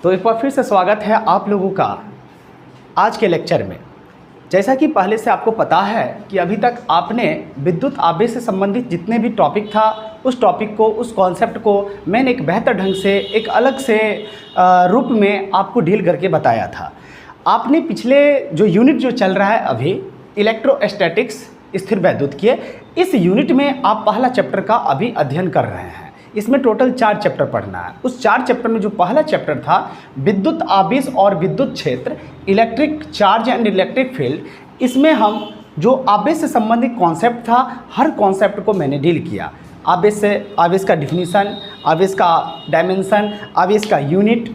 तो एक बार फिर से स्वागत है आप लोगों का आज के लेक्चर में। जैसा कि पहले से आपको पता है कि अभी तक आपने विद्युत आवेश से संबंधित जितने भी टॉपिक था उस टॉपिक को, उस कॉन्सेप्ट को मैंने एक बेहतर ढंग से, एक अलग से रूप में आपको डील करके बताया था। आपने पिछले जो यूनिट जो चल रहा है अभी इलेक्ट्रोस्टैटिक्स स्थिर वैद्युतिकीय, इस यूनिट में आप पहला चैप्टर का अभी अध्ययन कर रहे हैं। इसमें टोटल 4 चैप्टर पढ़ना है। उस 4 चैप्टर में जो पहला चैप्टर था विद्युत आवेश और विद्युत क्षेत्र, electric charge and electric field, इसमें हम जो आवेश से संबंधित कॉन्सेप्ट था हर कॉन्सेप्ट को मैंने डील किया। आवेश से, आवेश का डिफिनीसन, आवेश का डायमेंशन, आवेश का यूनिट,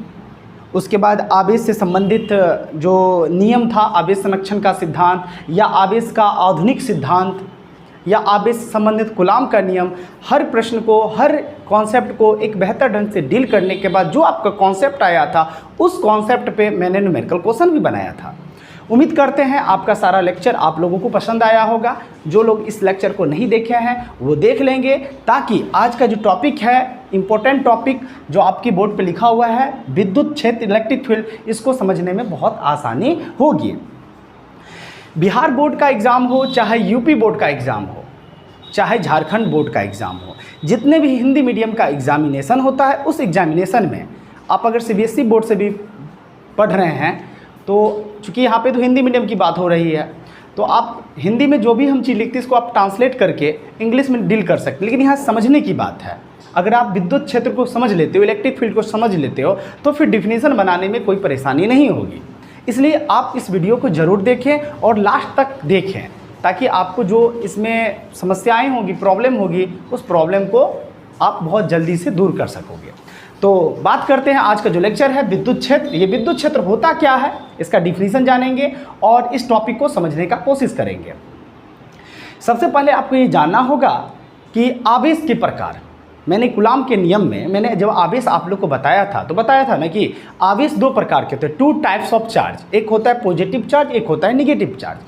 उसके बाद आवेश से संबंधित जो नियम था, आवेश संरक्षण का सिद्धांत या आवेश का आधुनिक सिद्धांत या आवेश से संबंधित कूलाम का नियम, हर प्रश्न को, हर कॉन्सेप्ट को एक बेहतर ढंग से डील करने के बाद जो आपका कॉन्सेप्ट आया था उस कॉन्सेप्ट पे मैंने न्यूमेरिकल क्वेश्चन भी बनाया था। उम्मीद करते हैं आपका सारा लेक्चर आप लोगों को पसंद आया होगा। जो लोग इस लेक्चर को नहीं देखे हैं वो देख लेंगे, ताकि आज का जो टॉपिक है, इम्पोर्टेंट टॉपिक जो आपकी बोर्ड पे लिखा हुआ है विद्युत क्षेत्र इलेक्ट्रिक फील्ड, इसको समझने में बहुत आसानी होगी। बिहार बोर्ड का एग्ज़ाम हो, चाहे यूपी बोर्ड का एग्ज़ाम हो, चाहे झारखंड बोर्ड का एग्ज़ाम हो, जितने भी हिंदी मीडियम का एग्ज़ामिनेशन होता है उस एग्ज़ामिनेशन में आप अगर सीबीएसई बोर्ड से भी पढ़ रहे हैं तो चूँकि यहाँ पे तो हिंदी मीडियम की बात हो रही है, तो आप हिंदी में जो भी हम चीज़ लिखते हैं इसको आप ट्रांसलेट करके इंग्लिश में डील कर सकते हैं। लेकिन यहाँ समझने की बात है, अगर आप विद्युत क्षेत्र को समझ लेते हो, इलेक्ट्रिक फील्ड को समझ लेते हो, तो फिर डिफिनीसन बनाने में कोई परेशानी नहीं होगी। इसलिए आप इस वीडियो को ज़रूर देखें और लास्ट तक देखें, ताकि आपको जो इसमें समस्याएं होंगी, प्रॉब्लम होगी, उस प्रॉब्लम को आप बहुत जल्दी से दूर कर सकोगे। तो बात करते हैं आज का जो लेक्चर है विद्युत क्षेत्र। ये विद्युत क्षेत्र होता क्या है, इसका डिफिनीसन जानेंगे और इस टॉपिक को समझने का कोशिश करेंगे। सबसे पहले आपको ये जानना होगा कि आवेश के प्रकार। मैंने कूलाम के नियम में मैंने जब आवेश आप लोग को बताया था तो बताया था ना कि आवेश 2 प्रकार के होते हैं, 2 टाइप्स ऑफ चार्ज। एक होता है पॉजिटिव चार्ज, एक होता है निगेटिव चार्ज।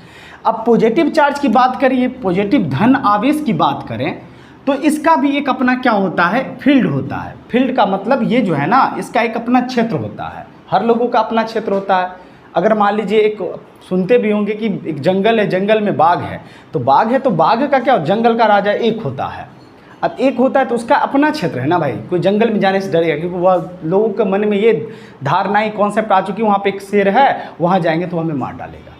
अब पॉजिटिव चार्ज की बात करिए, पॉजिटिव धन आवेश की बात करें तो इसका भी एक अपना क्या होता है, फील्ड होता है। फील्ड का मतलब ये जो है ना, इसका एक अपना क्षेत्र होता है। हर लोगों का अपना क्षेत्र होता है। अगर मान लीजिए एक सुनते भी होंगे कि एक जंगल है, जंगल में बाघ है, तो बाघ है तो बाघ का क्या, जंगल का राजा एक होता है। अब एक होता है तो उसका अपना क्षेत्र है ना भाई। कोई जंगल में जाने से डरेगा, क्योंकि वह लोगों के मन में ये धारणाएं, कॉन्सेप्ट आ चुकी है, वहाँ पे एक शेर है, वहाँ जाएंगे तो हमें मार डालेगा।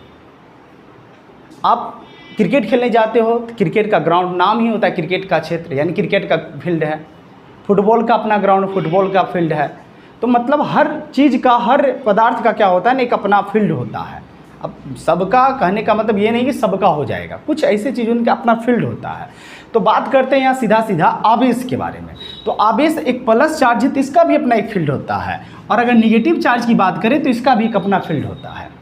आप क्रिकेट खेलने जाते हो तो क्रिकेट का ग्राउंड नाम ही होता है क्रिकेट का क्षेत्र, यानी क्रिकेट का फील्ड है। फुटबॉल का अपना ग्राउंड, फुटबॉल का फील्ड है। तो मतलब हर चीज़ का, हर पदार्थ का क्या होता है ना, एक अपना फील्ड होता है। अब सबका कहने का मतलब ये नहीं कि सबका हो जाएगा, कुछ ऐसी चीज़ उनका अपना फील्ड होता है। तो बात करते हैं यहाँ सीधा सीधा आवेश के बारे में। तो आवेश एक प्लस चार्ज है तो इसका भी अपना एक फील्ड होता है, और अगर निगेटिव चार्ज की बात करें तो इसका भी एक अपना फील्ड होता है।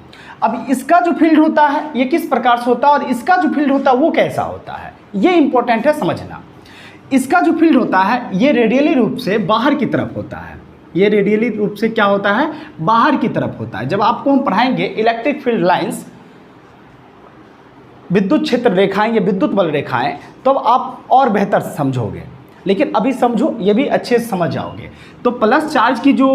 अब इसका जो फील्ड होता है ये किस प्रकार से होता है और इसका जो फील्ड होता है वो कैसा होता है, ये इंपॉर्टेंट है समझना। इसका जो फील्ड होता है ये रेडियली रूप से बाहर की तरफ होता है। ये रेडियली रूप से क्या होता है, बाहर की तरफ होता है। जब आपको हम पढ़ाएंगे इलेक्ट्रिक फील्ड लाइंस, विद्युत क्षेत्र रेखाएं या विद्युत बल रेखाएं, तो अब आप और बेहतर समझोगे। लेकिन अभी समझो, ये भी अच्छे से समझ जाओगे। तो प्लस चार्ज की जो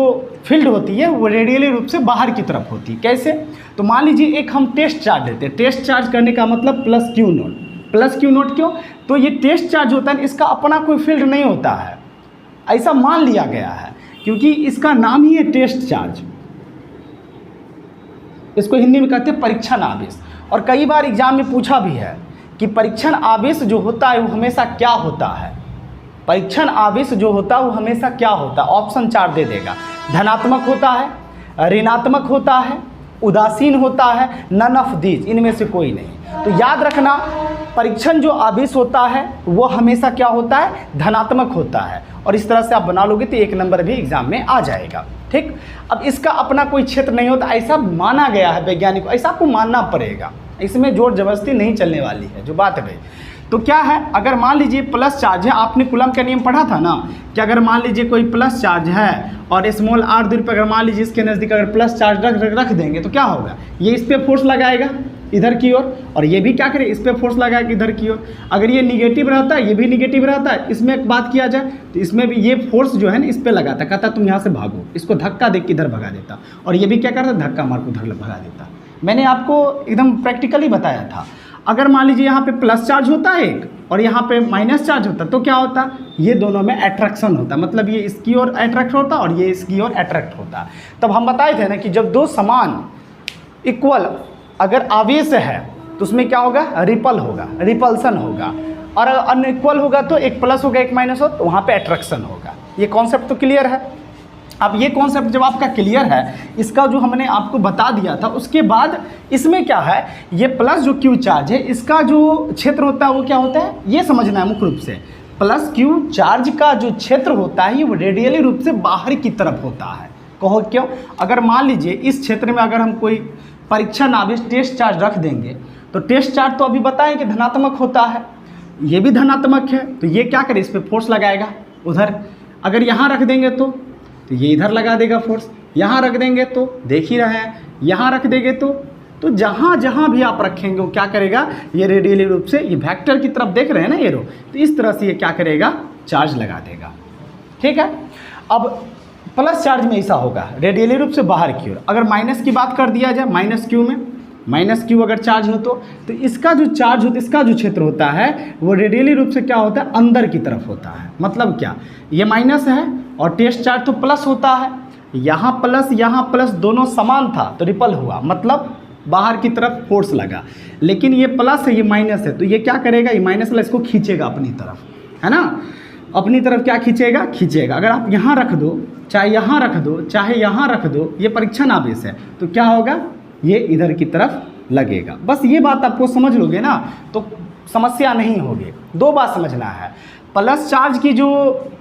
फील्ड होती है वो रेडियली रूप से बाहर की तरफ होती है। कैसे, तो मान लीजिए एक हम टेस्ट चार्ज लेते हैं। टेस्ट चार्ज करने का मतलब plus Q note. Plus Q note क्यों, तो ये टेस्ट चार्ज होता है, इसका अपना कोई फील्ड नहीं होता है, ऐसा मान लिया गया है, क्योंकि इसका नाम ही है टेस्ट चार्ज। इसको हिंदी में कहते हैं परीक्षण आवेश। और कई बार एग्जाम में पूछा भी है कि परीक्षण आवेश जो होता है वो हमेशा क्या होता है। परीक्षण आवेश जो होता है वो हमेशा क्या होता है, ऑप्शन 4 दे देगा। धनात्मक होता है, ऋणात्मक होता है, उदासीन होता है, नन ऑफ दीज, इनमें से कोई नहीं। तो याद रखना, परीक्षण जो आवेश होता है वो हमेशा क्या होता है, धनात्मक होता है। और इस तरह से आप बना लोगे तो 1 नंबर भी एग्जाम में आ जाएगा। ठीक, अब इसका अपना कोई क्षेत्र नहीं होता, ऐसा माना गया है वैज्ञानिक को, ऐसा आपको मानना पड़ेगा, इसमें जोर जबरदस्ती नहीं चलने वाली है जो बात है भाई। तो क्या है, अगर मान लीजिए प्लस चार्ज है, आपने कूलम का नियम पढ़ा था ना कि अगर मान लीजिए कोई प्लस चार्ज है और स्मॉल r दूरी पर अगर मान लीजिए इसके नज़दीक अगर प्लस चार्ज रख देंगे तो क्या होगा, ये इस पर फोर्स लगाएगा, इधर की ओर, और ये भी क्या करे, इस पर फोर्स लगाएगा इधर की ओर। अगर ये निगेटिव रहता है, ये भी निगेटिव रहता है, इसमें एक बात किया जाए तो इसमें भी ये फोर्स जो है ना इस पर लगाता, कहता तुम यहाँ से भागो, इसको धक्का दे के इधर भगा देता, और ये भी क्या करता, धक्का मार को उधर भगा देता। मैंने आपको एकदम प्रैक्टिकली बताया था। अगर मान लीजिए यहाँ पे प्लस चार्ज होता है एक और यहाँ पे माइनस चार्ज होता तो क्या होता, ये दोनों में अट्रैक्शन होता, मतलब ये इसकी ओर अट्रैक्ट होता और ये इसकी ओर अट्रैक्ट होता। तब हम बताए थे ना कि जब दो समान इक्वल अगर आवेश है तो उसमें क्या होगा, रिपल होगा, रिपल्सन होगा, और अनइक्वल होगा तो एक प्लस होगा एक माइनस हो तो वहाँ पे अट्रैक्शन होगा। ये कॉन्सेप्ट तो क्लियर है। अब ये कॉन्सेप्ट जब आपका क्लियर है, इसका जो हमने आपको बता दिया था, उसके बाद इसमें क्या है, ये प्लस जो क्यू चार्ज है इसका जो क्षेत्र होता है वो क्या होता है, ये समझना है मुख्य रूप से। प्लस क्यू चार्ज का जो क्षेत्र होता है वो रेडियली रूप से बाहर की तरफ होता है। कहो क्यों, अगर मान लीजिए इस क्षेत्र में अगर हम कोई परीक्षण आवेश टेस्ट चार्ज रख देंगे तो टेस्ट चार्ज तो अभी बताएं कि धनात्मक होता है, ये भी धनात्मक है, तो ये क्या करे, इस पर फोर्स लगाएगा उधर। अगर यहाँ रख देंगे तो ये इधर लगा देगा फोर्स, यहाँ रख देंगे तो देख ही रहे हैं, यहाँ रख देंगे तो जहाँ जहाँ भी आप रखेंगे वो क्या करेगा, ये रेडियली रूप से, ये वेक्टर की तरफ देख रहे हैं ना एरो, तो इस तरह से ये क्या करेगा, चार्ज लगा देगा। ठीक है। अब प्लस चार्ज में ऐसा होगा रेडियली रूप से बाहर की ओर। अगर माइनस की बात कर दिया जाए, माइनस क्यू में, माइनस क्यू अगर चार्ज हो तो इसका जो चार्ज होता है, इसका जो क्षेत्र होता है वो रेडियली रूप से क्या होता है, अंदर की तरफ होता है। मतलब क्या, ये माइनस है और टेस्ट चार्ज तो प्लस होता है, यहाँ प्लस दोनों समान था तो रिपल हुआ, मतलब बाहर की तरफ फोर्स लगा। लेकिन ये प्लस है, ये माइनस है, तो ये क्या करेगा, ये माइनस वाला इसको खींचेगा अपनी तरफ, है ना, अपनी तरफ क्या खींचेगा, खींचेगा। अगर आप यहाँ रख दो, चाहे यहाँ रख दो, चाहे यहाँ रख दो, ये परीक्षण आवेश है, तो क्या होगा, ये इधर की तरफ लगेगा। बस ये बात आपको समझ लोगे ना तो समस्या नहीं होगी। दो बात समझना है, प्लस चार्ज की जो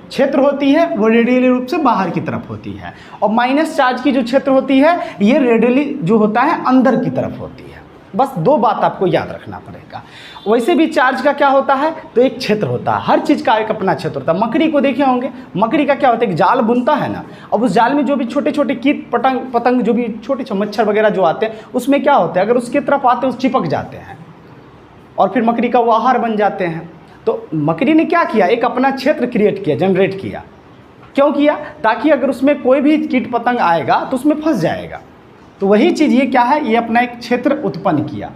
क्षेत्र होती है वो रेडियली रूप से बाहर की तरफ होती है, और माइनस चार्ज की जो क्षेत्र होती है ये रेडियली जो होता है अंदर की तरफ होती है। बस दो बात आपको याद रखना पड़ेगा। वैसे भी चार्ज का क्या होता है, तो एक क्षेत्र होता है, हर चीज़ का एक अपना क्षेत्र होता है। मकड़ी को देखे होंगे, मकड़ी का क्या होता है, एक जाल बुनता है ना, अब उस जाल में जो भी छोटे छोटे कीट पतंग जो भी छोटे मच्छर वगैरह जो आते हैं उसमें क्या होता है, अगर उसकी तरफ आते हैं उस चिपक जाते हैं और फिर मकड़ी का वो आहार बन जाते हैं। तो मकड़ी ने क्या किया, एक अपना क्षेत्र क्रिएट किया, जनरेट किया। क्यों किया, ताकि अगर उसमें कोई भी कीट पतंग आएगा तो उसमें फंस जाएगा। तो वही चीज़ ये क्या है, ये अपना एक क्षेत्र उत्पन्न किया।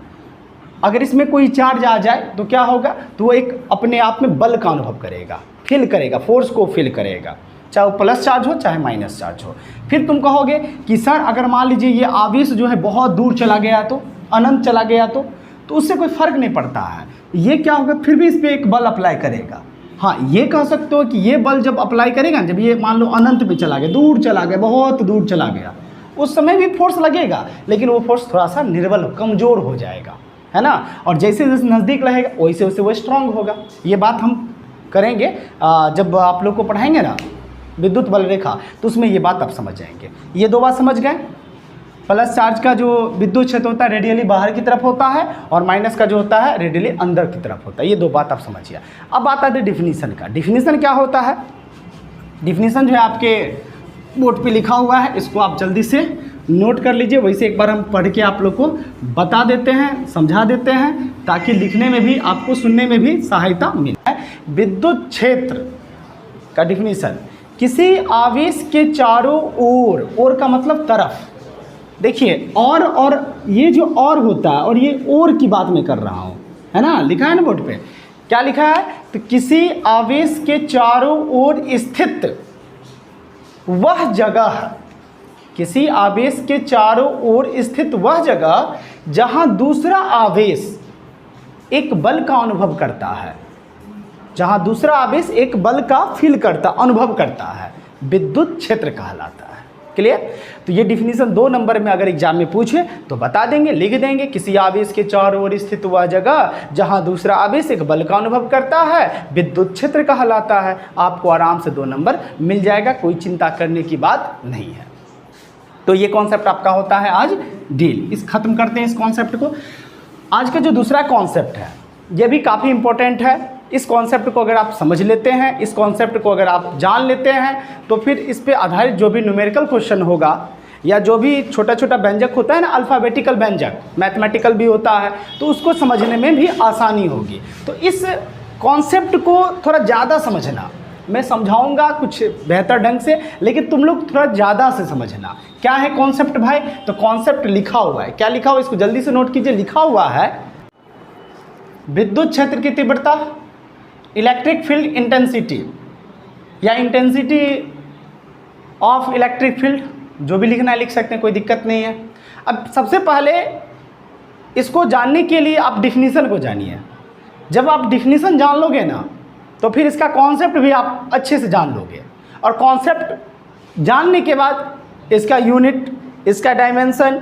अगर इसमें कोई चार्ज आ जाए तो क्या होगा, तो वो एक अपने आप में बल का अनुभव करेगा, फील करेगा, फोर्स को फील करेगा, चाहे वो प्लस चार्ज हो चाहे माइनस चार्ज हो। फिर तुम कहोगे कि सर अगर मान लीजिए ये आवेश जो है बहुत दूर चला गया तो, अनंत चला गया तो उससे कोई फर्क नहीं पड़ता है, ये क्या होगा, फिर भी इस पर एक बल अप्लाई करेगा। हाँ, ये कह सकते हो कि ये बल जब अप्लाई करेगा, जब ये मान लो अनंत पे चला गया, दूर चला गया, बहुत दूर चला गया, उस समय भी फोर्स लगेगा, लेकिन वो फोर्स थोड़ा सा निर्बल, कमज़ोर हो जाएगा, है ना। और जैसे जैसे नज़दीक रहेगा वैसे वैसे वो स्ट्रांग होगा। ये बात हम करेंगे जब आप लोग को पढ़ाएंगे ना विद्युत बल रेखा, तो उसमें ये बात आप समझ जाएंगे। ये दो बात समझ गए, प्लस चार्ज का जो विद्युत क्षेत्र होता है रेडियली बाहर की तरफ होता है, और माइनस का जो होता है रेडियली अंदर की तरफ होता है। ये दो बात आप समझिए। अब बात आती है डिफिनीसन का। डिफिनीसन क्या होता है, डिफिनीसन जो है आपके बोर्ड पे लिखा हुआ है, इसको आप जल्दी से नोट कर लीजिए। वैसे एक बार हम पढ़ के आप लोग को बता देते हैं, समझा देते हैं, ताकि लिखने में भी आपको सुनने में भी सहायता मिले। विद्युत क्षेत्र का डिफिनीसन, किसी आवेश के चारों ओर का मतलब तरफ, देखिए और ये जो और होता है, और ये और की बात मैं कर रहा हूँ, है ना, लिखा है ना बोर्ड पे, क्या लिखा है, तो किसी आवेश के चारों ओर स्थित वह जगह, किसी आवेश के चारों ओर स्थित वह जगह जहां दूसरा आवेश एक बल का अनुभव करता है, जहां दूसरा आवेश एक बल का फील करता, अनुभव करता है, विद्युत क्षेत्र कहलाता है। क्लियर। तो ये डिफिनीशन 2 नंबर में अगर एग्जाम में पूछे तो बता देंगे, लिख देंगे, किसी आवेश के चारों ओर स्थित वह जगह जहां दूसरा आवेश एक बल का अनुभव करता है, विद्युत क्षेत्र कहलाता है। आपको आराम से 2 नंबर मिल जाएगा, कोई चिंता करने की बात नहीं है। तो ये कॉन्सेप्ट आपका होता है आज डील। इस खत्म करते हैं इस कॉन्सेप्ट को। आज का जो दूसरा कॉन्सेप्ट है ये भी काफ़ी इंपॉर्टेंट है। इस कॉन्सेप्ट को अगर आप समझ लेते हैं, इस कॉन्सेप्ट को अगर आप जान लेते हैं, तो फिर इस पे आधारित जो भी न्यूमेरिकल क्वेश्चन होगा या जो भी छोटा छोटा व्यंजक होता है ना, अल्फ़ाबेटिकल व्यंजक, मैथमेटिकल भी होता है, तो उसको समझने में भी आसानी होगी। तो इस कॉन्सेप्ट को थोड़ा ज़्यादा समझना, मैं समझाऊंगा कुछ बेहतर ढंग से, लेकिन तुम लोग थोड़ा ज़्यादा से समझना। क्या है कॉन्सेप्ट भाई? तो कॉन्सेप्ट लिखा हुआ है, क्या लिखा हुआ है इसको जल्दी से नोट कीजिए। लिखा हुआ है विद्युत क्षेत्र की तीव्रता, इलेक्ट्रिक फील्ड इंटेंसिटी या इंटेंसिटी ऑफ इलेक्ट्रिक फील्ड, जो भी लिखना है लिख सकते हैं, कोई दिक्कत नहीं है। अब सबसे पहले इसको जानने के लिए आप डिफिनीसन को जानिए। जब आप डिफिनीसन जान लोगे ना, तो फिर इसका कॉन्सेप्ट भी आप अच्छे से जान लोगे, और कॉन्सेप्ट जानने के बाद इसका यूनिट, इसका डायमेंशन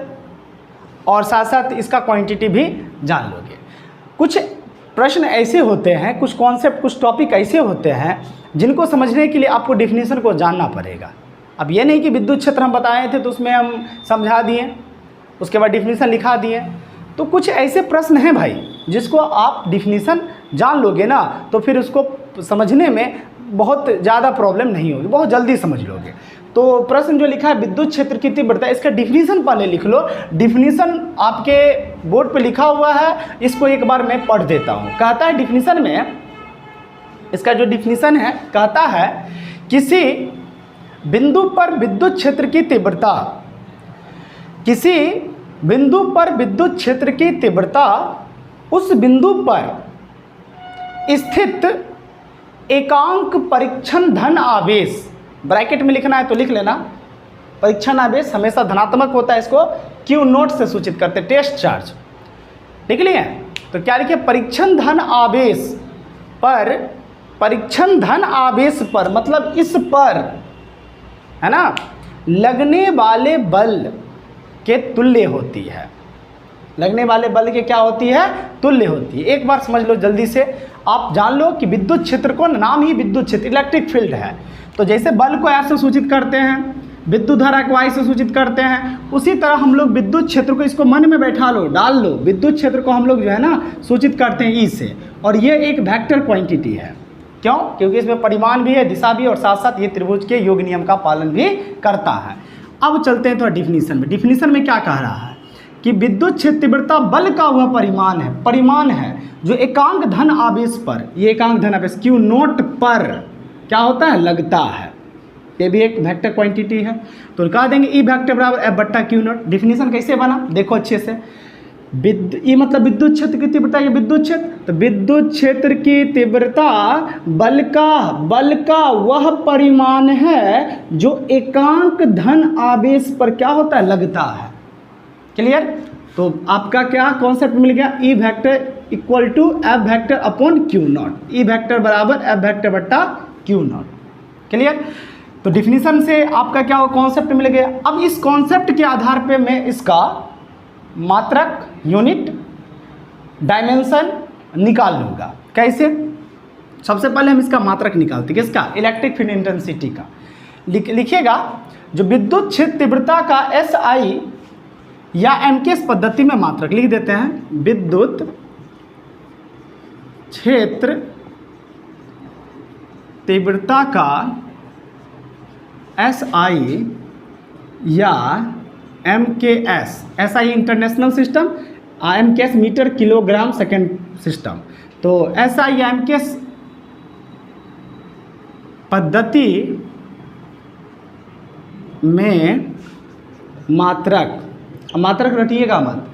और साथ साथ इसका क्वांटिटी भी जान लोगे। कुछ प्रश्न ऐसे होते हैं, कुछ कॉन्सेप्ट, कुछ टॉपिक ऐसे होते हैं जिनको समझने के लिए आपको डिफिनीसन को जानना पड़ेगा। अब ये नहीं कि विद्युत क्षेत्र हम बताए थे तो उसमें हम समझा दिए, उसके बाद डिफिनीसन लिखा दिए। तो कुछ ऐसे प्रश्न हैं भाई जिसको आप डिफिनीसन जान लोगे ना, तो फिर उसको समझने में बहुत ज़्यादा प्रॉब्लम नहीं होगी, बहुत जल्दी समझ लोगे। तो प्रश्न जो लिखा है विद्युत क्षेत्र की तीव्रता, इसका डिफिनीसन पहले लिख लो। डिफिनीसन आपके बोर्ड पे लिखा हुआ है, इसको एक बार मैं पढ़ देता हूँ। कहता है डिफिनीसन में, इसका जो डिफिनीसन है, कहता है किसी बिंदु पर विद्युत क्षेत्र की तीव्रता, किसी बिंदु पर विद्युत क्षेत्र की तीव्रता उस बिंदु पर स्थित एकांक परीक्षण धन आवेश, ब्रैकेट में लिखना है तो लिख लेना, परीक्षण आवेश हमेशा धनात्मक होता है, इसको क्यू नोट से सूचित करते हैं, टेस्ट चार्ज, लिख लिए। तो क्या लिखे? परीक्षण धन आवेश पर, परीक्षण धन आवेश पर मतलब इस पर, है ना, लगने वाले बल के तुल्य होती है। लगने वाले बल के क्या होती है? तुल्य होती है। एक बार समझ लो जल्दी से, आप जान लो कि विद्युत क्षेत्र को, नाम ही विद्युत क्षेत्र, इलेक्ट्रिक फील्ड है। तो जैसे बल को ऐसे सूचित करते हैं, विद्युत धारा को आई से सूचित करते हैं, उसी तरह हम लोग विद्युत क्षेत्र को, इसको मन में बैठा लो, डाल लो, विद्युत क्षेत्र को हम लोग जो है ना सूचित करते हैं ई से, और ये एक वेक्टर क्वांटिटी है। क्यों? क्योंकि इसमें परिमाण भी है, दिशा भी, और साथ साथ ये त्रिभुज के योग नियम का पालन भी करता है। अब चलते हैं थोड़ा डिफिनीसन में। डिफिनीसन में क्या कह रहा है कि विद्युत क्षेत्र तीव्रता बल का वह परिमाण है जो एकांक धन आवेश पर, ये एकांक धन आवेश क्यू नोट पर क्या होता है? लगता है। ये भी एक वेक्टर क्वांटिटी है। तो कह देंगे ई वेक्टर बराबर एफ बट्टा क्यू नोट। डिफिनीसन कैसे बना देखो अच्छे से। ई मतलब विद्युत क्षेत्र की तीव्रता, ये विद्युत क्षेत्र, तो विद्युत क्षेत्र की तीव्रता बल का वह परिमाण है जो एकांक धन आवेश पर क्या होता है? लगता है। क्लियर? तो आपका क्या कॉन्सेप्ट मिल गया? E vector equal to F vector upon Q naught. E vector बराबर एफ वेक्टर बट्टा क्यू नॉट। क्लियर? तो डिफिनीशन से आपका क्या कॉन्सेप्ट मिल गया। अब इस कॉन्सेप्ट के आधार पे मैं इसका मात्रक, यूनिट, डायमेंशन निकाल लूँगा। कैसे? सबसे पहले हम इसका मात्रक निकालते हैं, किसका? इलेक्ट्रिक फील्ड इंटेंसिटी का। लिखिएगा जो विद्युत क्षेत्र तीव्रता का एस आई या एम के इस पद्धति में मात्रक लिख देते हैं। विद्युत क्षेत्र तीव्रता का एस आई या M K S I international system, M K S metre kilogram second system. तो एस आई या एम के एस पद्धति में मात्रक रटिएगा मत,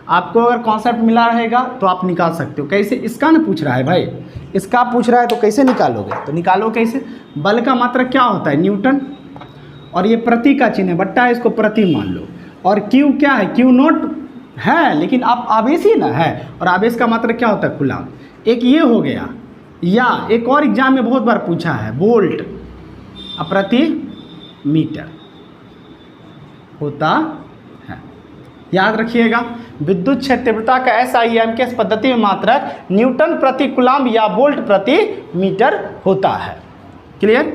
आपको अगर कॉन्सेप्ट मिला रहेगा तो आप निकाल सकते हो। कैसे? इसका ना पूछ रहा है भाई, इसका पूछ रहा है तो कैसे निकालोगे? तो निकालो कैसे? बल का मात्रक क्या होता है? न्यूटन, और ये प्रति का चिन्ह है, बट्टा है, इसको प्रति मान लो। और क्यू क्या है? क्यू नोट है, लेकिन आप आवेश ही ना है, और आवेश का मात्रक क्या होता है? कूलम्ब। एक ये हो गया, या एक और एग्जाम में बहुत बार पूछा है, वोल्ट प्रति मीटर होता है। याद रखिएगा, विद्युत क्षेत्र तीव्रता का एस आई एम के पद्धति में मात्रक न्यूटन प्रति कूलम्ब या वोल्ट प्रति मीटर होता है। क्लियर?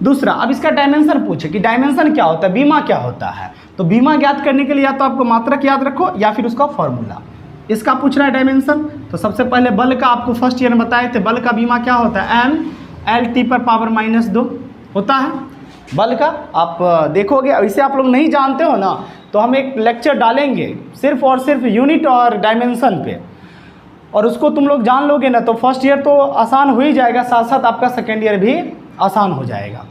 दूसरा, अब इसका डायमेंशन पूछे कि डायमेंशन क्या होता है, बीमा क्या होता है। तो बीमा ज्ञात करने के लिए या तो आपको मात्रक याद रखो या फिर उसका फॉर्मूला। इसका पूछ रहा है डायमेंशन, तो सबसे पहले बल का आपको फर्स्ट ईयर में बताए थे, बल का बीमा क्या होता है? एम एल टी पर पावर -2 होता है। बल का आप देखोगे। अब इसे आप लोग नहीं जानते हो ना, तो हम एक लेक्चर डालेंगे सिर्फ और सिर्फ यूनिट और डायमेंशन पे, और उसको तुम लोग जान लोगे ना तो फर्स्ट ईयर तो आसान हो ही जाएगा, साथ साथ आपका सेकेंड ईयर भी आसान हो जाएगा।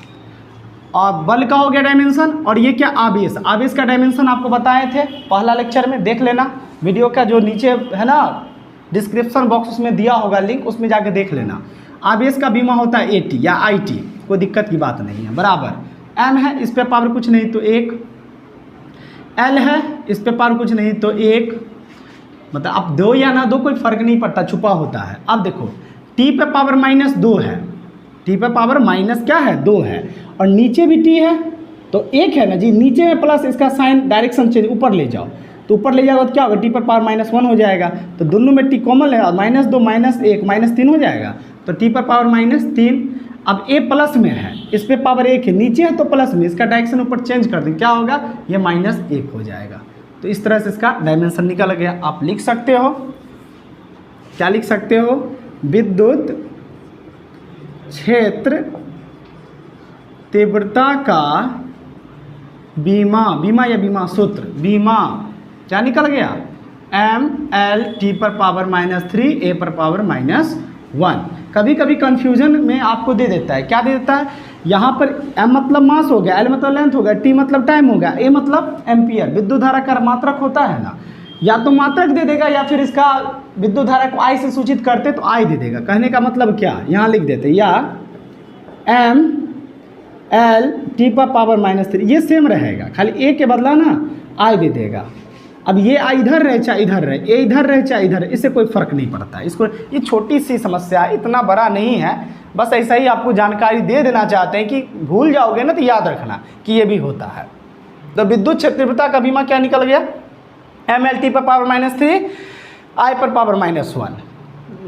और बल का हो गया डायमेंशन, और ये क्या आवेश, आवेश का डायमेंशन आपको बताए थे पहला लेक्चर में, देख लेना वीडियो का जो नीचे है ना डिस्क्रिप्शन बॉक्स में दिया होगा लिंक, उसमें जाके देख लेना। आवेश का बीमा होता है AT या IT, कोई दिक्कत की बात नहीं है, बराबर। M है, इस पे पावर कुछ नहीं तो 1, L है, इस पे पावर कुछ नहीं तो 1, मतलब अब 2 या ना 2 कोई फर्क नहीं पड़ता, छुपा होता है। अब देखो T पे पावर -2 है, T पे पावर माइनस क्या है 2 है, और नीचे भी T है तो 1 है ना जी, नीचे में प्लस, इसका साइन डायरेक्शन चेंज ऊपर ले जाओ, तो ऊपर ले जाओगे तो क्या होगा, T पर पावर -1 हो जाएगा, तो दोनों में T कॉमन है, -2 -1 -3 हो जाएगा, तो T पर पावर -3। अब A प्लस में है, इस पे पावर 1 है, नीचे है तो प्लस में, इसका डायरेक्शन ऊपर चेंज कर दें, क्या होगा, ये -1 हो जाएगा। तो इस तरह से इसका डायमेंशन निकल गया। आप लिख सकते हो, क्या लिख सकते हो, विद्युत क्षेत्र तीव्रता का बीमा, बीमा या बीमा सूत्र, बीमा क्या निकल गया, ML T पर पावर -3 A पर पावर -1। कभी कभी कंफ्यूजन में आपको दे देता है, क्या दे देता है, यहाँ पर M मतलब मास हो गया, L मतलब लेंथ हो गया, T मतलब टाइम हो गया, A मतलब एम्पियर, विद्युत धारा का मात्रक होता है ना, या तो मात्रक दे देगा या फिर इसका विद्युत धारा को I से सूचित करते तो I दे देगा। कहने का मतलब क्या, यहाँ लिख देते, या ML T पर पावर -3, ये सेम रहेगा, खाली A के बदला ना I दे देगा। अब ये I इधर रहे चाहे इधर रहे, A इधर रहे चाहे इधर रहे, इससे कोई फर्क नहीं पड़ता। इसको, ये छोटी सी समस्या है, इतना बड़ा नहीं है, बस ऐसा ही आपको जानकारी दे देना चाहते हैं कि भूल जाओगे ना तो याद रखना कि ये भी होता है। तो विद्युत क्षेत्र तीव्रता का बीमा क्या निकल गया, ML T पर पावर -3 I पर पावर -1।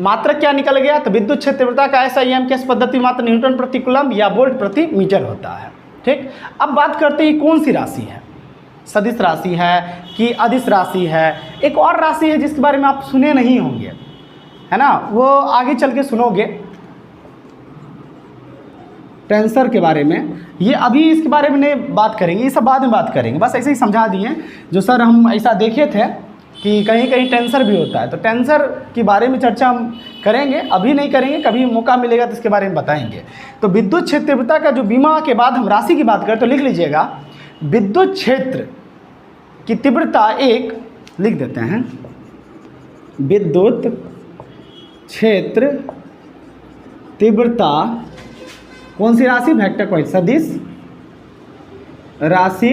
मात्रक क्या निकल गया, तो विद्युत क्षेत्र तीव्रता का SI किस पद्धति मात्र न्यूटन प्रति कूलम या वोल्ट प्रति मीटर होता है। ठीक, अब बात करते हैं कौन सी राशि है, सदिश राशि है कि अदिश राशि है। एक और राशि है जिसके बारे में आप सुने नहीं होंगे, है ना, वो आगे चल के सुनोगे, टेंसर के बारे में। ये अभी इसके बारे में नहीं बात करेंगे, ये सब बाद में बात करेंगे, बस ऐसे ही समझा दिए जो सर हम ऐसा देखे थे कि कहीं कहीं टेंसर भी होता है, तो टेंसर के बारे में चर्चा हम करेंगे, अभी नहीं करेंगे, कभी मौका मिलेगा तो इसके बारे में बताएंगे। तो विद्युत क्षेत्र तीव्रता का जो बीमा के बाद हम राशि की बात करें तो लिख लीजिएगा, विद्युत क्षेत्र की तीव्रता एक, लिख देते हैं, विद्युत क्षेत्र तीव्रता कौन सी राशि, वेक्टर क्वांटिटी, सदिश राशि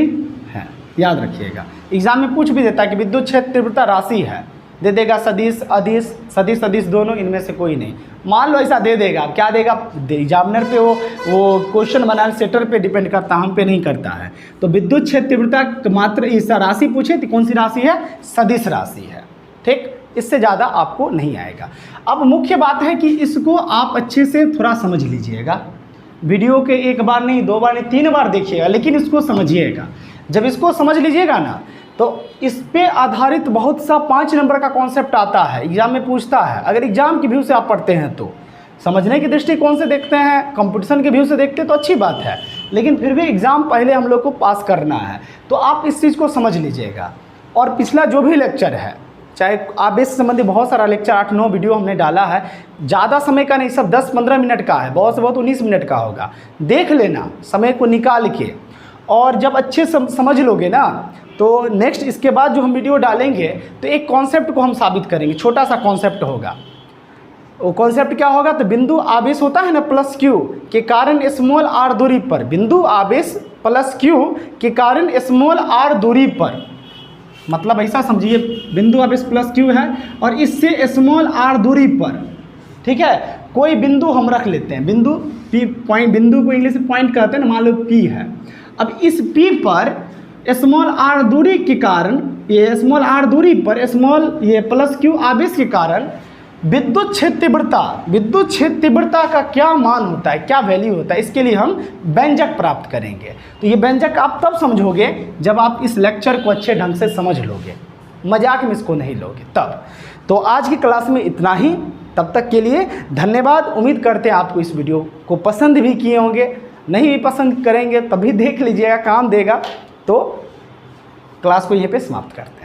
है, याद रखिएगा। एग्जाम में पूछ भी देता है कि विद्युत क्षेत्र तीव्रता राशि है, दे देगा सदिश अदिश, सदिश सदिश दोनों, इनमें से कोई नहीं, मान लो ऐसा दे देगा, क्या देगा, एग्जामिनर पे वो क्वेश्चन बनाने सेटर पे डिपेंड करता है, हम पे नहीं करता है। तो विद्युत क्षेत्र तीव्रता मात्र इस राशि पूछे तो कौन सी राशि है, सदिश राशि है। ठीक, इससे ज़्यादा आपको नहीं आएगा। अब मुख्य बात है कि इसको आप अच्छे से थोड़ा समझ लीजिएगा, वीडियो के एक बार नहीं, 2 बार नहीं, 3 बार देखिएगा, लेकिन इसको समझिएगा। जब इसको समझ लीजिएगा ना तो इस पे आधारित बहुत सा 5 नंबर का कॉन्सेप्ट आता है, एग्जाम में पूछता है। अगर एग्जाम के व्यू से आप पढ़ते हैं तो समझने की दृष्टिकोण से देखते हैं, कंपटीशन के व्यू से देखते हैं तो अच्छी बात है, लेकिन फिर भी एग्ज़ाम पहले हम लोग को पास करना है, तो आप इस चीज़ को समझ लीजिएगा। और पिछला जो भी लेक्चर है, चाहे आवेश से संबंधित बहुत सारा लेक्चर 8-9 वीडियो हमने डाला है, ज़्यादा समय का नहीं, सब 10-15 मिनट का है, बहुत से बहुत 19 मिनट का होगा, देख लेना समय को निकाल के। और जब अच्छे समझ लोगे ना तो नेक्स्ट इसके बाद जो हम वीडियो डालेंगे तो एक कॉन्सेप्ट को हम साबित करेंगे, छोटा सा कॉन्सेप्ट होगा। वो कॉन्सेप्ट क्या होगा, तो बिंदु आवेश होता है ना +q के कारण स्मॉल r दूरी पर, बिंदु आवेश +q के कारण स्मॉल r दूरी पर, मतलब ऐसा समझिए बिंदु आवेश +q है और इससे स्मॉल r दूरी पर, ठीक है, कोई बिंदु हम रख लेते हैं, बिंदु P पॉइंट, बिंदु को इंग्लिश में पॉइंट कहते हैं ना, मान लो P है। अब इस P पर स्मॉल r दूरी के कारण, ये स्मॉल r दूरी पर स्मॉल ये +q आवेश के कारण विद्युत क्षेत्र तीव्रता, विद्युत क्षेत्र तीव्रता का क्या मान होता है, क्या वैल्यू होता है, इसके लिए हम व्यंजक प्राप्त करेंगे। तो ये व्यंजक आप तब समझोगे जब आप इस लेक्चर को अच्छे ढंग से समझ लोगे, मजाक में इसको नहीं लोगे तब। तो आज की क्लास में इतना ही, तब तक के लिए धन्यवाद। उम्मीद करते हैं आपको इस वीडियो को पसंद भी किए होंगे। नहीं भी पसंद करेंगे तभी देख लीजिएगा, काम देगा तो क्लास को यहीं पे समाप्त करते हैं।